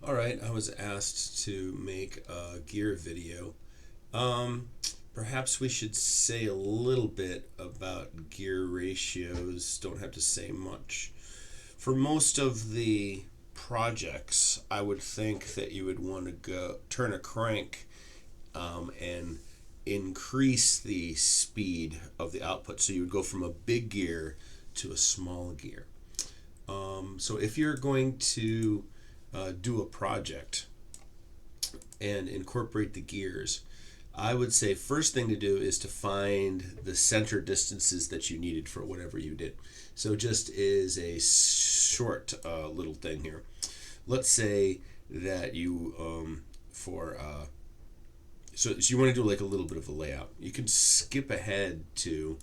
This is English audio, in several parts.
Alright, I was asked to make a gear video. Perhaps we should say a little bit about gear ratios. Don't have to say much. For most of the projects, I would think that you would want to go turn a crank and increase the speed of the output. So you would go from a big gear to a small gear. So if you're going to do a project and incorporate the gears, I would say first thing to do is to find the center distances that you needed for whatever you did. So just is a short little thing here. Let's say that you so you want to do like a little bit of a layout. You can skip ahead to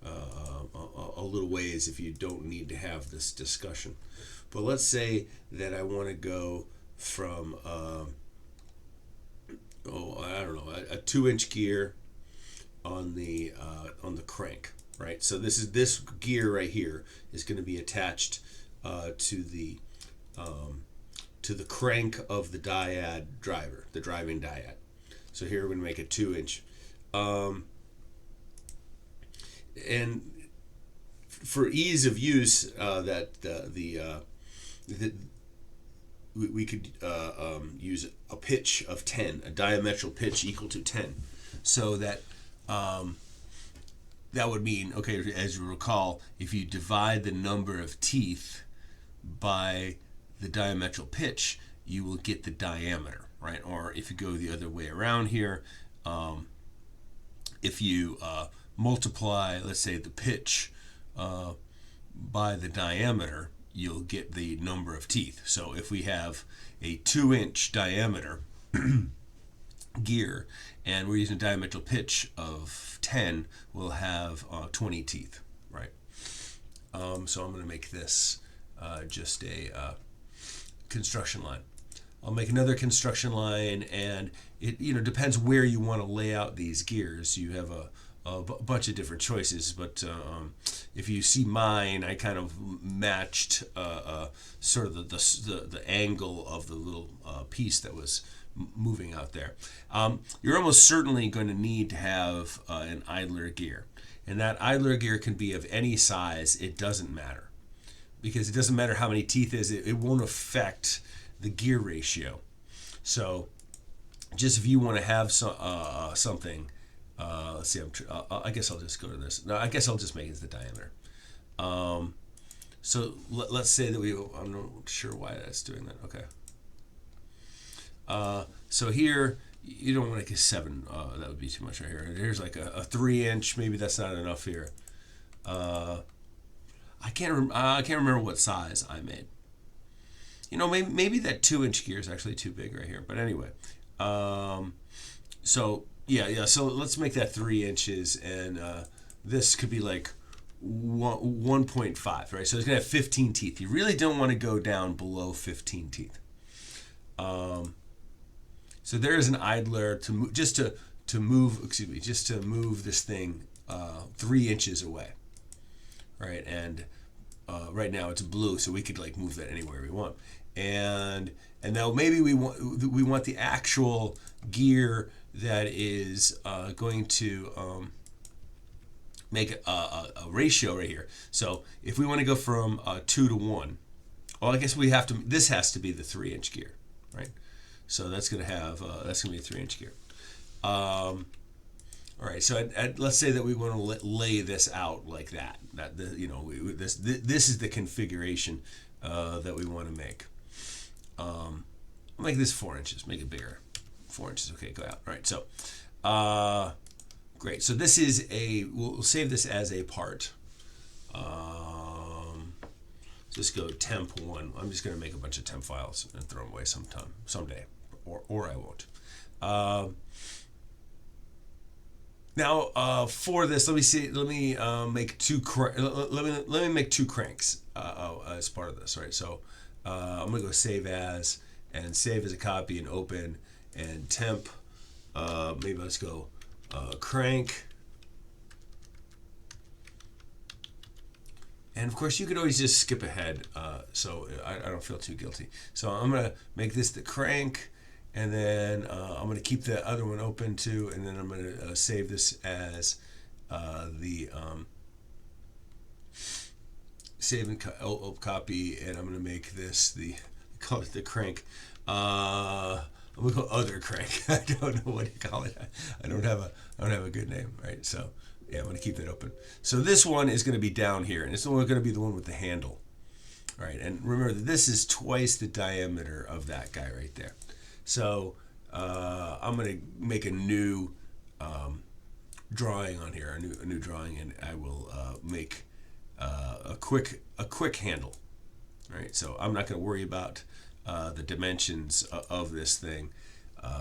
a little ways if you don't need to have this discussion. But let's say that I want to go from I don't know, a 2-inch gear on the crank, right? So this gear right here is going to be attached to the crank of the dyad driver, the driving dyad. So here we're going to make a 2-inch. And for ease of use, we could use a pitch of 10, a diametral pitch equal to 10, so that that would mean, okay, as you recall, if you divide the number of teeth by the diametral pitch, you will get the diameter, right? Or if you go the other way around here, if you multiply, let's say, the pitch by the diameter, you'll get the number of teeth. So if we have a 2-inch diameter gear and we're using a diametral pitch of 10, we'll have 20 teeth, right? So I'm going to make this just a construction line. I'll make another construction line, and it depends where you want to lay out these gears. You have a bunch of different choices, but if you see mine, I kind of matched sort of the angle of the little piece that was moving out there. You're almost certainly going to need to have an idler gear, and that idler gear can be of any size. It doesn't matter, because it doesn't matter how many teeth is. It won't affect the gear ratio. So just if you want to have something, let's see, I guess I'll just go to this. No, I guess I'll just make it the diameter. So let's say that I'm not sure why that's doing that. Okay. So here, you don't want to get 7. That would be too much right here. Here's like a 3-inch. Maybe that's not enough here. I can't remember what size I made. Maybe that 2-inch gear is actually too big right here. But anyway, so yeah. So let's make that 3 inches, and this could be like 1.5, right? So it's gonna have 15 teeth. You really don't want to go down below 15 teeth. So there is an idler to move this thing 3 inches away, right? And right now it's blue, so we could like move that anywhere we want. And now maybe we want the actual gear that is going to make a ratio right here. So if we want to go from 2 to 1, well, I guess we have to. This has to be the 3-inch gear, right? So that's going to have that's going to be a 3-inch gear. All right. So let's say that we want to lay this out like that. This is the configuration that we want to make. I'll make this 4 inches. Make it bigger. 4 inches. Okay, go out. All right. So, great. So this is we'll save this as a part. Just go temp 1. I'm just going to make a bunch of temp files and throw them away someday, or I won't. Now, for this, let me make 2 let me make 2 cranks as part of this, right? So I'm gonna go save as, and save as a copy, and open, and temp. Maybe let's go crank, And of course, you could always just skip ahead, so I don't feel too guilty. So I'm going to make this the crank, and then I'm going to keep the other one open too, and then I'm going to save this as save and copy, and I'm going to make this call it the crank. I'm going to call it other crank. I don't know what you call it. I don't have a good name, right? So yeah, I'm going to keep that open. So this one is going to be down here, and it's going to be the one with the handle. All right, and remember that this is twice the diameter of that guy right there. So I'm going to make a new drawing on here, a new drawing, and I will make a quick handle. All right, so I'm not going to worry about the dimensions of this thing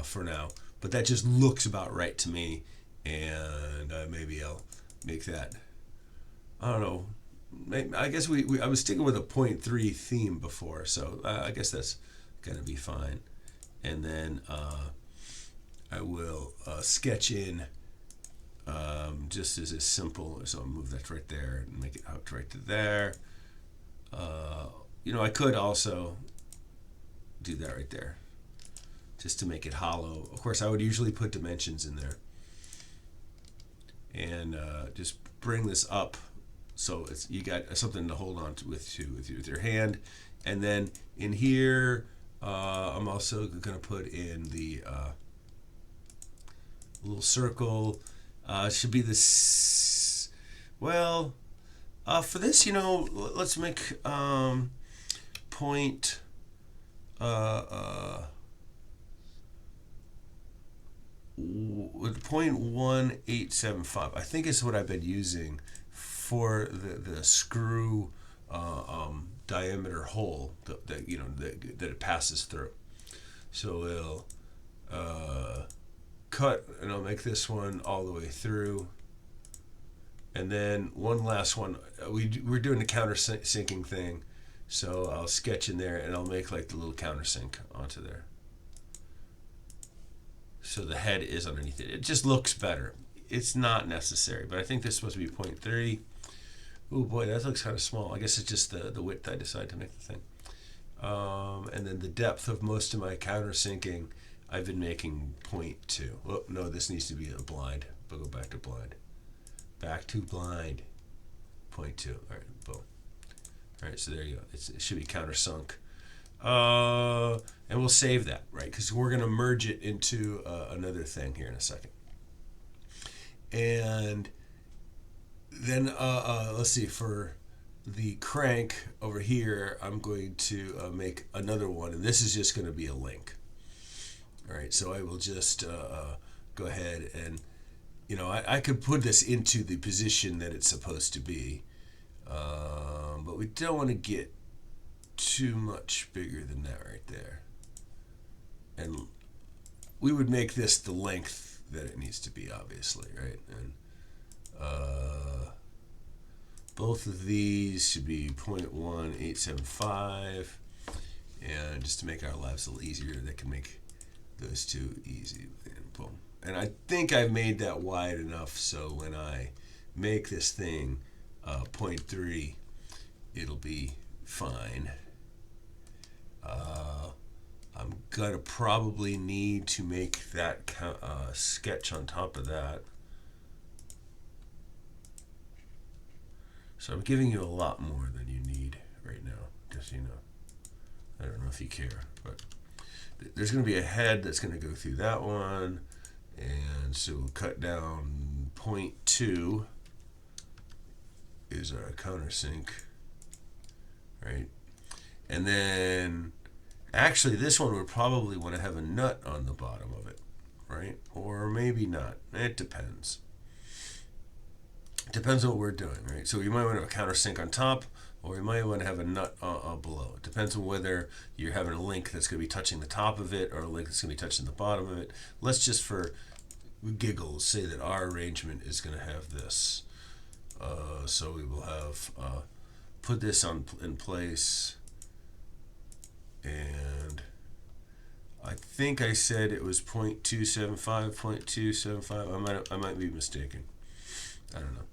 for now, but that just looks about right to me. And maybe I'll make that, I don't know, I guess I was sticking with a 0.3 theme before, so I guess that's going to be fine. And then I will sketch in just as a simple, so I'll move that right there and make it out right to there. I could also do that right there just to make it hollow. Of course, I would usually put dimensions in there. And just bring this up so you got something to hold on to with your hand. And then in here, I'm also going to put in the little circle. Should be this. Well, for this, let's make point. 0.1875, I think is what I've been using for the screw diameter hole that it passes through. So we'll cut, and I'll make this one all the way through. And then one last one. We're doing the countersinking thing, so I'll sketch in there, and I'll make like the little countersink onto there. So the head is underneath it. It just looks better. It's not necessary, but I think this is supposed to be 0.3. Oh boy, that looks kind of small. I guess it's just the width I decided to make the thing. And then the depth of most of my countersinking, I've been making 0.2. Oh, no, this needs to be a blind. We'll go back to blind. Back to blind. 0.2. All right, boom. All right, so there you go. It should be countersunk. And we'll save that, right? Because we're going to merge it into another thing here in a second. And then let's see, for the crank over here, I'm going to make another one, and this is just going to be a link. All right, so I will just go ahead and, I could put this into the position that it's supposed to be, but we don't want to get too much bigger than that right there. And we would make this the length that it needs to be, obviously, right? And both of these should be 0.1875. And just to make our lives a little easier, that can make those two easy. And boom. And I think I've made that wide enough so when I make this thing 0.3, it'll be fine. I'm going to probably need to make that sketch on top of that. So I'm giving you a lot more than you need right now, just so you know. I don't know if you care, but there's going to be a head that's going to go through that one. And so we'll cut down 0.2 is our countersink, right? And then actually this one would probably want to have a nut on the bottom of it, right? Or maybe not. It depends. It depends on what we're doing, right? So you might want to have a countersink on top, or you might want to have a nut below. It depends on whether you're having a link that's going to be touching the top of it or a link that's going to be touching the bottom of it. Let's just, for giggles, say that our arrangement is going to have this. So we will have put this in place. And I think I said it was 0.275, 0.275. I might be mistaken. I don't know.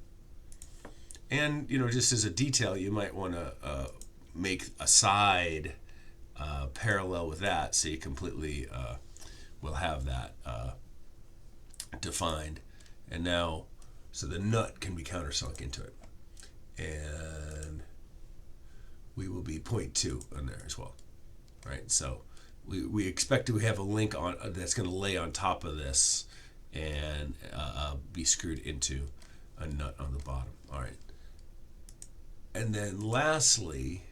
And just as a detail, you might want to make a side parallel with that, so you completely will have that defined. And now, so the nut can be countersunk into it, and we will be 0.2 on there as well, right? So we expect to have a link on that's going to lay on top of this and be screwed into a nut on the bottom. All right. And then lastly,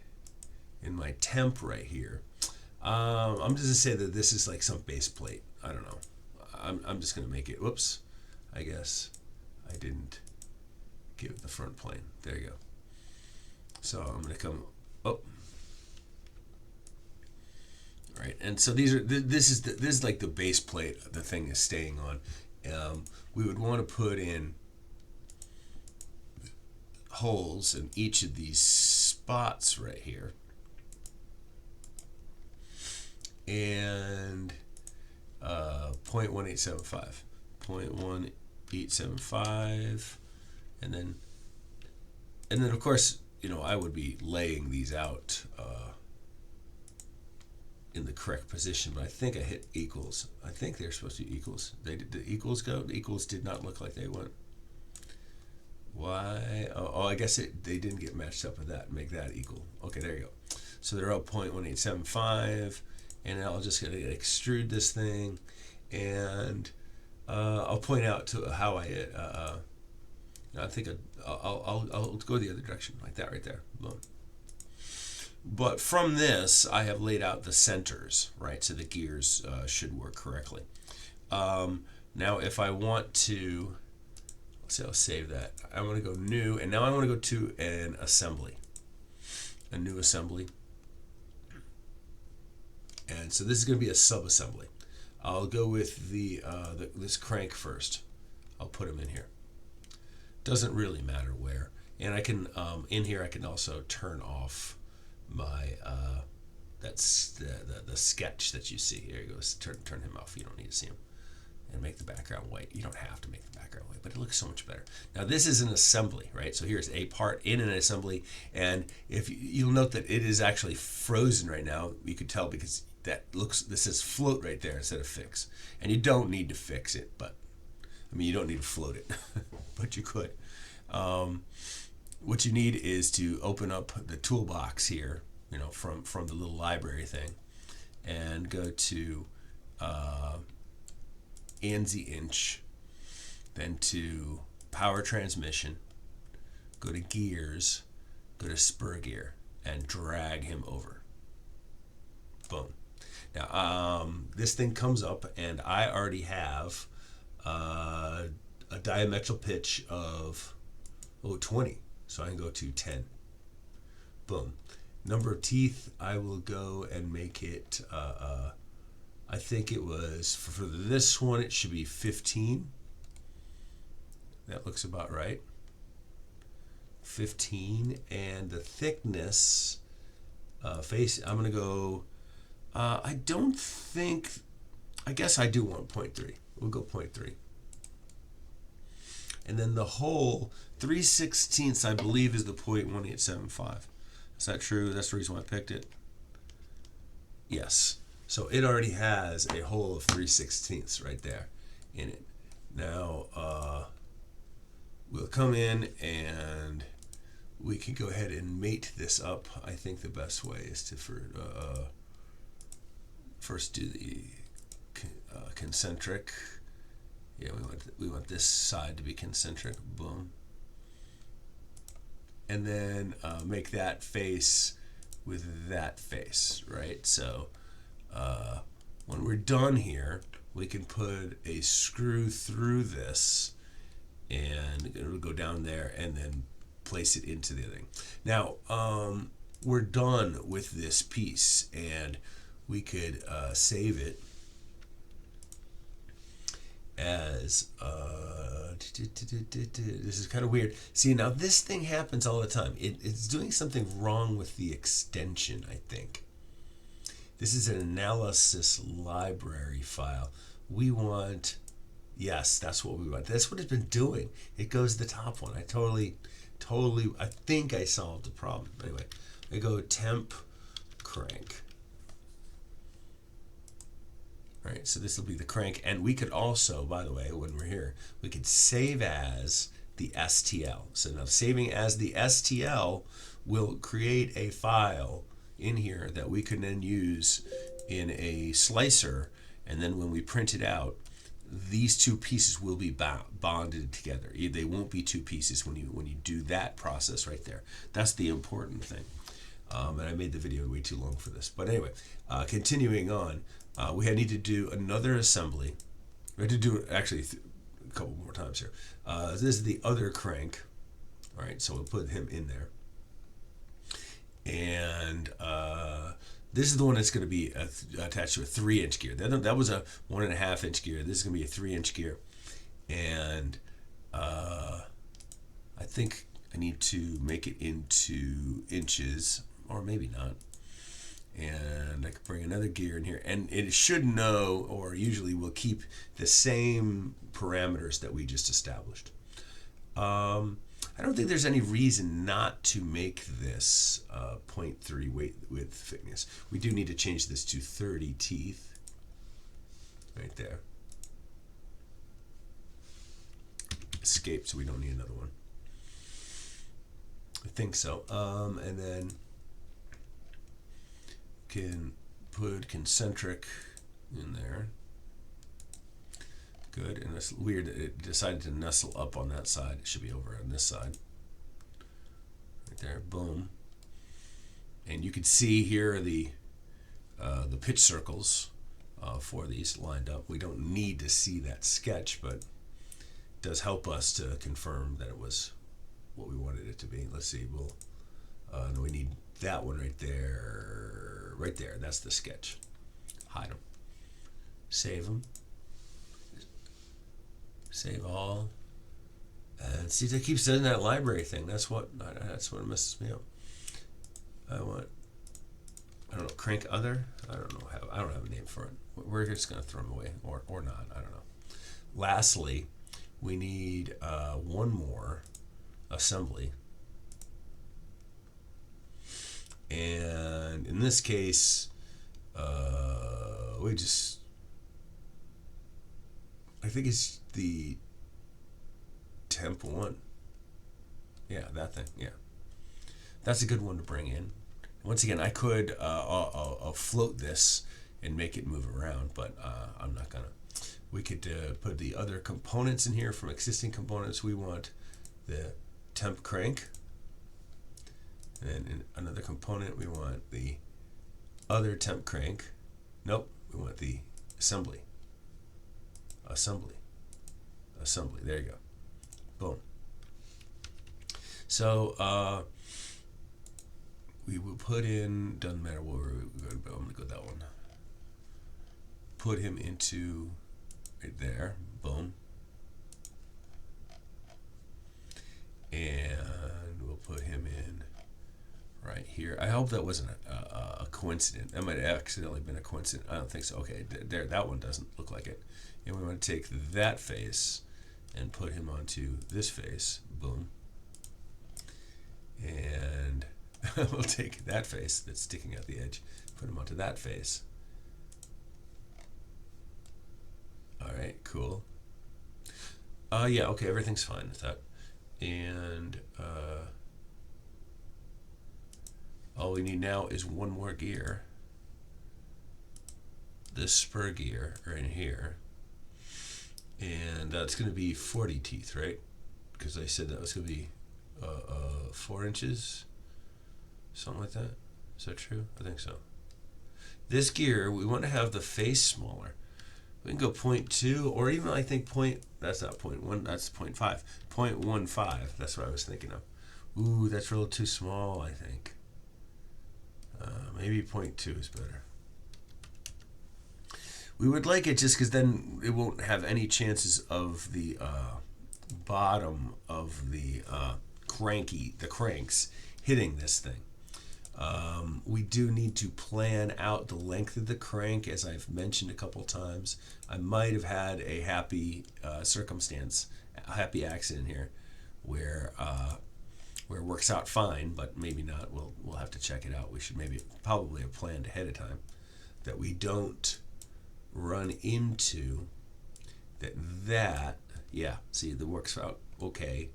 in my temp right here, I'm just going to say that this is like some base plate. I don't know. I'm just going to make it, whoops, I guess I didn't give it the front plane. There you go. So I'm going to come, oh, right. And so these are, this is like the base plate the thing is staying on. We would want to put in holes in each of these spots right here, and 0.1875, and then of course I would be laying these out in the correct position, but I think I hit equals. I think they're supposed to be equals. They did the equals go? The equals did not look like they went. Why? Oh, I guess they didn't get matched up with that. Make that equal. Okay, there you go. So they're up 0.1875, and I'll just gonna extrude this thing, and I'll point out to how I think I'll go the other direction like that right there. Boom. But from this, I have laid out the centers, right? So the gears should work correctly. Now, if I want to, let's see, I'll save that. I want to go new, and now I want to go to an assembly, a new assembly. And so this is going to be a sub-assembly. I'll go with this crank first. I'll put them in here. Doesn't really matter where. And I can, in here, I can also turn off my that's the sketch that you see. Here you go. Turn him off. You don't need to see him. And make the background white. You don't have to make the background white, but it looks so much better. Now this is an assembly, right? So here's a part in an assembly, and if you'll note that it is actually frozen right now, you could tell because this says float right there instead of fix. And you don't need to fix it, but I mean you don't need to float it, but you could. What you need is to open up the toolbox here, from the little library thing, and go to ANSI inch, then to power transmission, go to gears, go to spur gear, and drag him over. Boom. Now this thing comes up, and I already have a diametral pitch of 20. So I can go to 10. Boom. Number of teeth, I will go and make it, I think it was, for this one, it should be 15. That looks about right. 15. And the thickness, face, I'm going to go, I guess I do want 0.3. We'll go 0.3. And then the hole, 3/16, I believe, is the 0.1875. Is that true? That's the reason why I picked it. Yes. So it already has a hole of 3/16 right there in it. Now we'll come in and we can go ahead and mate this up. I think the best way is to first do the concentric. Yeah, we want this side to be concentric. Boom. And then make that face with that face, right? So when we're done here, we can put a screw through this, and it'll go down there, and then place it into the other thing. Now we're done with this piece, and we could save it as this is kind of weird. See, now this thing happens all the time. It's doing something wrong with the extension, I think. This is an analysis library file. We want, yes, that's what we want. That's what it's been doing. It goes to the top one. I totally I think I solved the problem. Anyway, I go temp crank. All right, so this will be the crank. And we could also, by the way, when we're here, we could save as the STL. So now saving as the STL will create a file in here that we can then use in a slicer, and then when we print it out, these two pieces will be bonded together. They won't be two pieces when you do that process right there. That's the important thing. And I made the video way too long for this. But anyway, continuing on, we need to do another assembly. We had to do it actually a couple more times here. This is the other crank. All right, so we'll put him in there. And this is the one that's going to be attached to a 3-inch gear. That was a 1.5-inch gear. This is going to be a 3-inch gear. And I think I need to make it into inches, or maybe not. And I could bring another gear in here, and it should know, or usually will keep the same parameters that we just established. I don't think there's any reason not to make this 0.3 width thickness. We do need to change this to 30 teeth, right there. Escape, so we don't need another one. I think so. And then can put concentric in there. Good, and it's weird that it decided to nestle up on that side. It should be over on this side. Right there, boom. And you can see here the pitch circles for these lined up. We don't need to see that sketch, but it does help us to confirm that it was what we wanted it to be. Let's see, no, we need that one right there. Right there, that's the sketch. Hide them. Save them. Save all. And see, they keep saying that library thing. That's what messes me up. I don't know, crank other? I don't know. I don't have a name for it. We're just going to throw them away, or not. I don't know. Lastly, we need one more assembly. And in this case, I think it's the temp one. Yeah, that thing, yeah. That's a good one to bring in. Once again, I could float this and make it move around, but I'm not gonna. We could put the other components in here from existing components. We want the temp crank. And then in another component, we want the other temp crank. Nope, we want the assembly. Assembly. There you go. Boom. So we will put in, doesn't matter where we're going, but I'm going to go that one. Put him into right there. Boom. And we'll put him in right here. I hope that wasn't a coincidence. That might have accidentally been a coincidence. I don't think so. Okay, there, that one doesn't look like it. And we want to take that face and put him onto this face. Boom. And we'll take that face that's sticking out the edge, put him onto that face. All right, cool. Yeah, okay, everything's fine with that. And all we need now is one more gear. This spur gear right in here. And that's going to be 40 teeth, right? Because I said that was going to be 4 inches, something like that. Is that true? I think so. This gear, we want to have the face smaller. We can go 0.2, or even I think that's not 0.1, that's 0.5. 0.15, that's what I was thinking of. Ooh, that's a little too small, I think. Maybe 0.2 is better. We would like it just because then it won't have any chances of the bottom of the cranks hitting this thing. We do need to plan out the length of the crank, as I've mentioned a couple times. I might have had a happy circumstance, a happy accident here, where where it works out fine, but maybe not. We'll have to check it out. We should probably have planned ahead of time that we don't run into that. Yeah, see, that works out okay.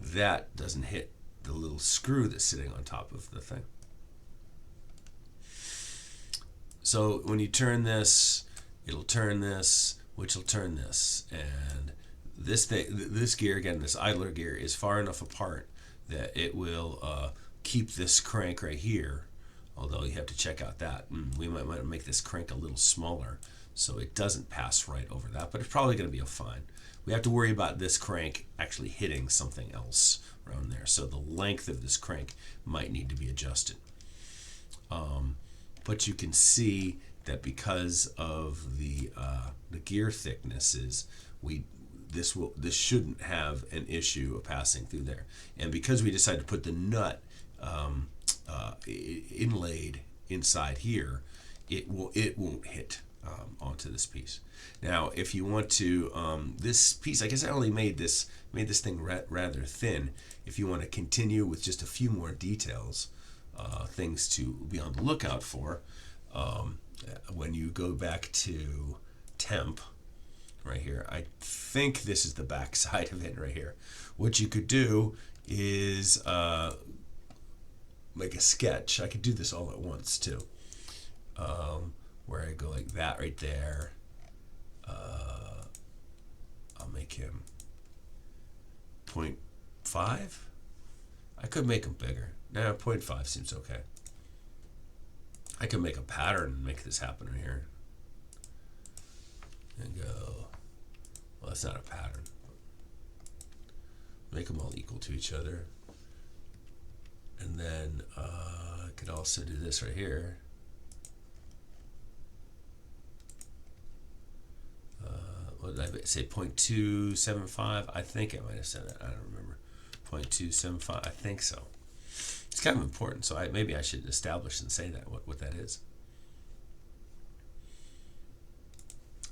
That doesn't hit the little screw that's sitting on top of the thing. So when you turn this, it'll turn this, which will turn this, and this gear, again, this idler gear, is far enough apart that it will keep this crank right here, although you have to check out that. We might make this crank a little smaller so it doesn't pass right over that, but it's probably going to be fine. We have to worry about this crank actually hitting something else around there, so the length of this crank might need to be adjusted. But you can see that because of the gear thicknesses, this shouldn't have an issue of passing through there. And because we decided to put the nut inlaid inside here, it won't hit onto this piece. Now, if you want to, this piece, I guess I only made this thing rather thin. If you want to continue with just a few more details, things to be on the lookout for, when you go back to temp right here, I think this is the back side of it right here. What you could do is make a sketch. I could do this all at once too, where I go like that right there. I'll make him 0.5. I could make him bigger. Nah, 0.5 seems okay. I could make a pattern and make this happen right here. And go, well, that's not a pattern. Make them all equal to each other. And then I could also do this right here. What did I say? 0.275? I think I might have said that. I don't remember. 0.275. I think so. It's kind of important, so maybe I should establish and say that what that is.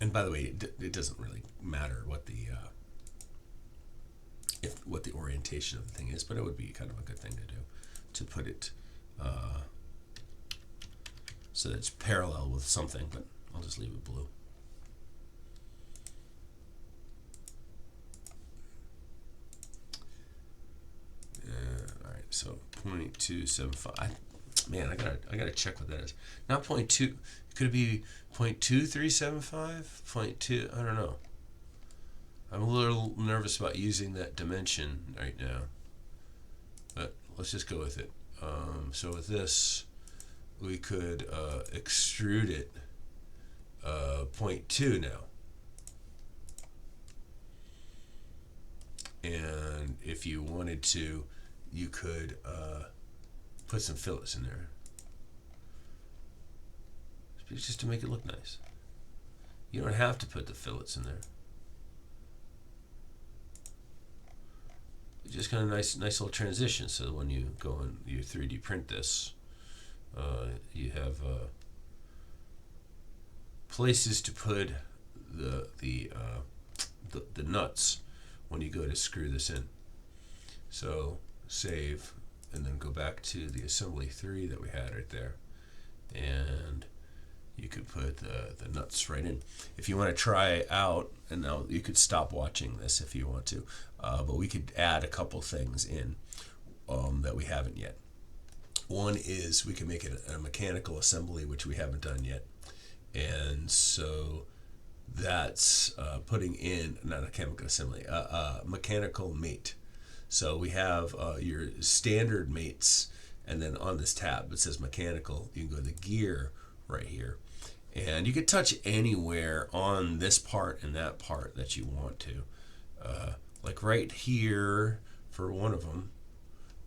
And by the way, it doesn't really matter what the orientation of the thing is, but it would be kind of a good thing to do, to put it so that it's parallel with something. But I'll just leave it blue. So 0.275. Man, I gotta check what that is. Not 0.2. Could it be 0.2375? 0.2. I don't know. I'm a little nervous about using that dimension right now, but let's just go with it. So with this, we could extrude it 0.2 now. And if you wanted to, you could put some fillets in there, just to make it look nice. You don't have to put the fillets in there. Just kind of nice little transition, so that when you go and you 3D print this, you have places to put the nuts when you go to screw this in. So save, and then go back to the assembly 3 that we had right there, and you could put the nuts right in. If you want to try out, and now you could stop watching this if you want to, but we could add a couple things in that we haven't yet. One is we can make it a mechanical assembly, which we haven't done yet, and so that's putting in, not a chemical assembly, a mechanical mate. So we have your standard mates, and then on this tab it says mechanical. You can go to the gear right here, and you can touch anywhere on this part and that part that you want to, like right here for one of them,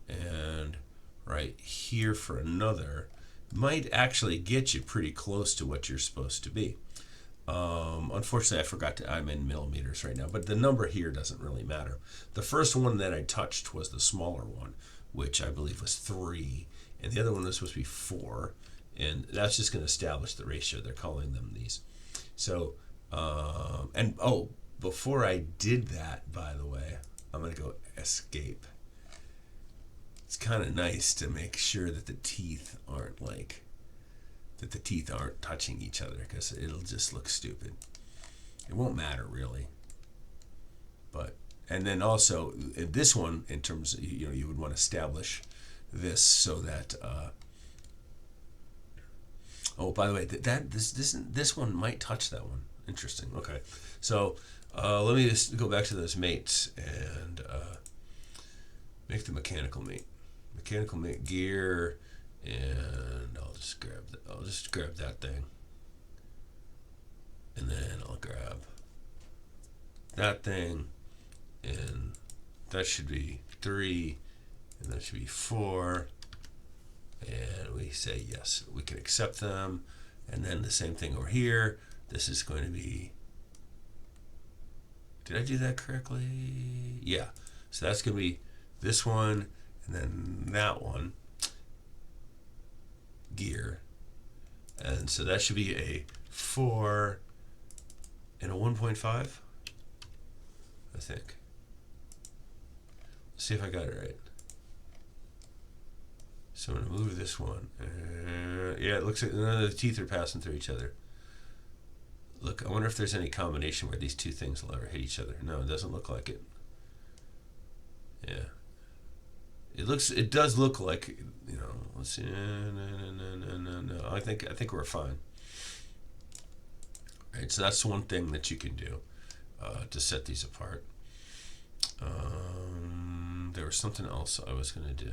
and right here for another. Might actually get you pretty close to what you're supposed to be. Unfortunately, I forgot to, I'm in millimeters right now, but the number here doesn't really matter. The first one that I touched was the smaller one, which I believe was 3, and the other one was supposed to be 4, and that's just going to establish the ratio. They're calling them these. So, and oh, before I did that, by the way, I'm going to go escape, it's kind of nice to make sure that the teeth aren't touching each other, because it'll just look stupid. It won't matter really. But, and then also in this one, in terms of, you would want to establish this so that oh, by the way, this one might touch that one. Interesting. Okay, so let me just go back to those mates and make the mechanical mate. Mechanical mate gear, and I'll just grab that thing, and then I'll grab that thing, and that should be 3, and that should be 4, and we say yes, we can accept them. And then the same thing over here. This is going to be, did I do that correctly? Yeah, so that's going to be this one, and then that one, gear, and so that should be a 4 and a 1.5, I think. Let's see if I got it right. So I'm going to move this one. Yeah, it looks like none of the teeth are passing through each other. Look, I wonder if there's any combination where these two things will ever hit each other. No, it doesn't look like it. Yeah. It does look like, let's see. No. I think we're fine. All right, so that's one thing that you can do to set these apart. There was something else I was going to do.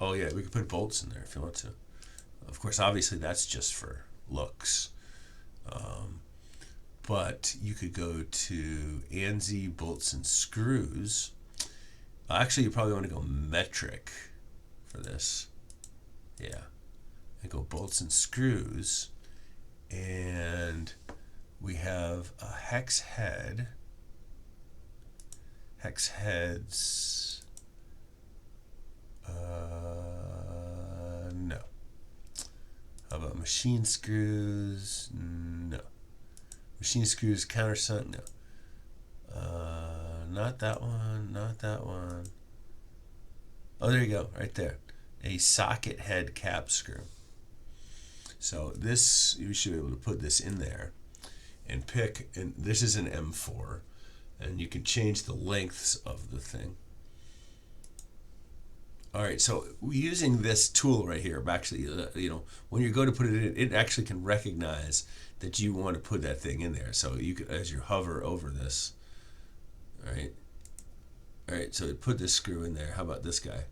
Oh yeah, we could put bolts in there if you want to. Of course, obviously that's just for looks. But you could go to ANSI bolts and screws. Actually, you probably want to go metric for this. Yeah. And go bolts and screws. And we have a hex head. Hex heads. No. How about machine screws? No. Machine screws, countersunk? No. Not that one, not that one. Oh, there you go, right there. A socket head cap screw. So this, you should be able to put this in there and pick, and this is an M4, and you can change the lengths of the thing. All right, so using this tool right here, actually, when you go to put it in, it actually can recognize that you want to put that thing in there. So you could, as you hover over this, all right, so it put this screw in there. How about this guy?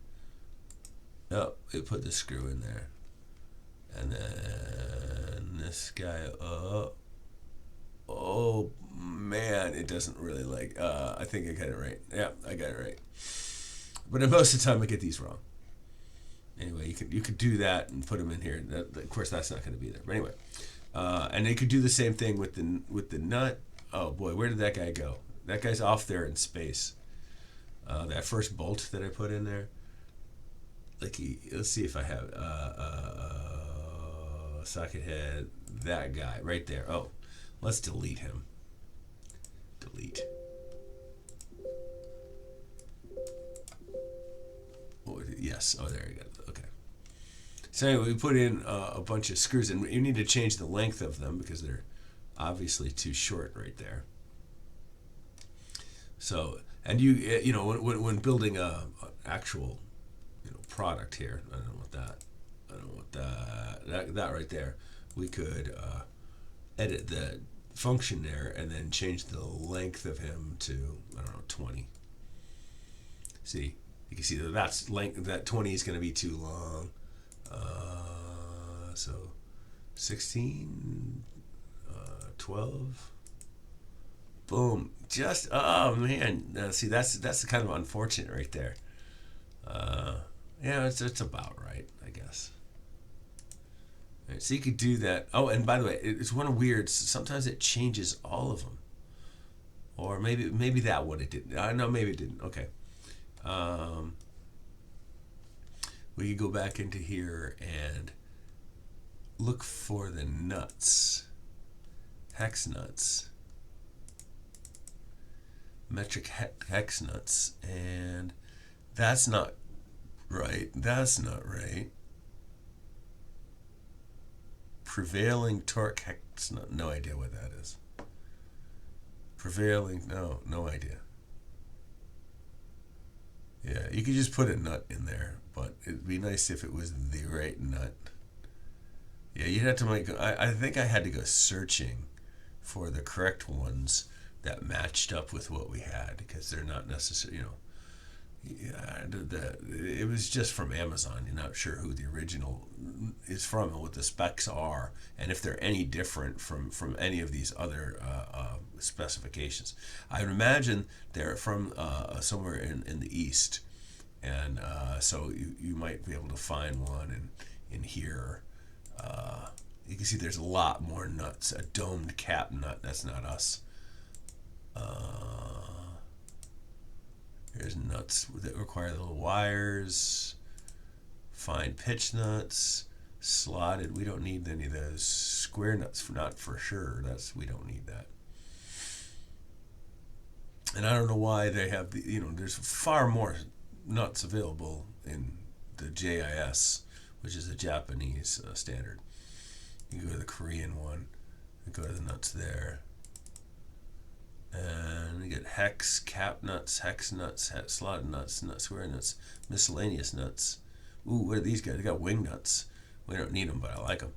Oh, it put this screw in there. And then this guy, oh man, it doesn't really like, I think I got it right. Yeah, I got it right. But most of the time I get these wrong. Anyway, you could do that and put them in here. Of course, that's not going to be there. But anyway, and they could do the same thing with the nut. Oh boy, where did that guy go? That guy's off there in space. That first bolt that I put in there. Let's see if I have socket head. That guy right there. Oh, let's delete him. Delete. Oh, yes. Oh, there you go. Okay. So anyway, we put in a bunch of screws, and you need to change the length of them because they're obviously too short right there. So, and when building a actual product here, I don't want that. I don't want that right there. We could edit the function there and then change the length of him to, I don't know, 20. See, you can see that 20 is going to be too long. So 16, 12. Boom. Just, oh man. See, that's kind of unfortunate right there. Yeah, it's about right, I guess. Right, so you could do that. Oh, and by the way, it's one of weird. Sometimes it changes all of them, or maybe that one it didn't. No, maybe it didn't. Okay. We could go back into here and look for the nuts, hex nuts, metric hex nuts, and that's not Right, that's not right. Prevailing torque hex nut, no idea what that is. Prevailing, no idea. Yeah, you could just put a nut in there, but it'd be nice if it was the right nut. Yeah, you'd have to I think I had to go searching for the correct ones that matched up with what we had, because they're not necessarily, yeah, it was just from Amazon. You're not sure who the original is from and what the specs are, and if they're any different from any of these other specifications. I would imagine they're from somewhere in the East, and so you might be able to find one in here. You can see there's a lot more nuts. A domed cap nut, that's not us. There's nuts that require little wires. Fine pitch nuts. Slotted, we don't need any of those. Square nuts, not for sure. We don't need that. And I don't know why they have there's far more nuts available in the JIS, which is a Japanese standard. You can go to the Korean one and go to the nuts there. And you get hex, cap nuts, hex nuts, slotted nuts, square nuts, miscellaneous nuts. Ooh, what are these guys? They got wing nuts. We don't need them, but I like them.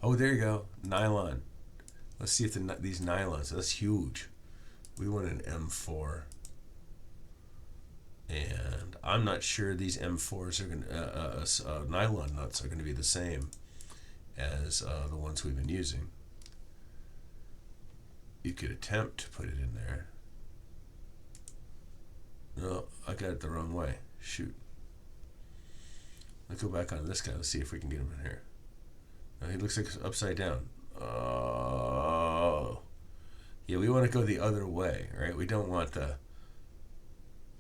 Oh, there you go. Nylon. Let's see if these nylons. That's huge. We want an M4. And I'm not sure these M4s are going to, nylon nuts are going to be the same as the ones we've been using. You could attempt to put it in there. No, I got it the wrong way. Shoot. Let's go back on this guy. Let's see if we can get him in here. No, he looks like upside down. Oh. Yeah, we want to go the other way, right? We don't want the...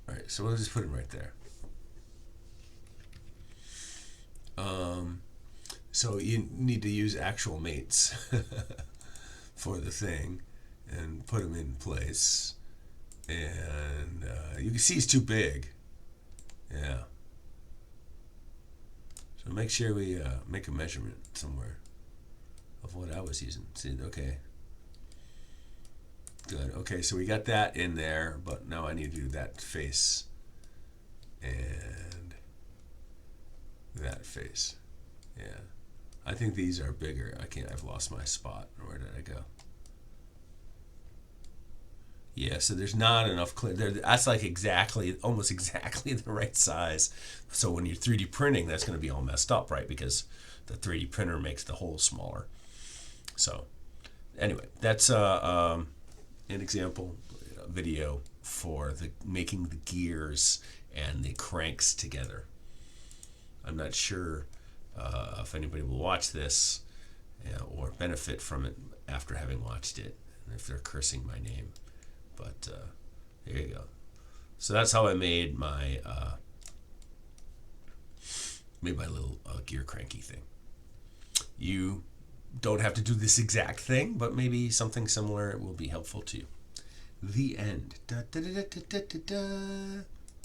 All right, so we'll just put him right there. So you need to use actual mates for the thing and put them in place. And you can see he's too big. Yeah. So make sure we make a measurement somewhere of what I was using. See, okay. Good. Okay, so we got that in there, but now I need to do that face and that face. Yeah. I think these are bigger. I've lost my spot. Where did I go? Yeah, so there's not enough clear. That's like almost exactly the right size. So when you're 3D printing, that's going to be all messed up, right? Because the 3D printer makes the hole smaller. So anyway, that's an example video for making the gears and the cranks together. I'm not sure if anybody will watch this or benefit from it after having watched it, and if they're cursing my name. But there you go. So that's how I made my little gear cranky thing. You don't have to do this exact thing, but maybe something similar will be helpful to you. The end. Da, da, da, da, da, da, da.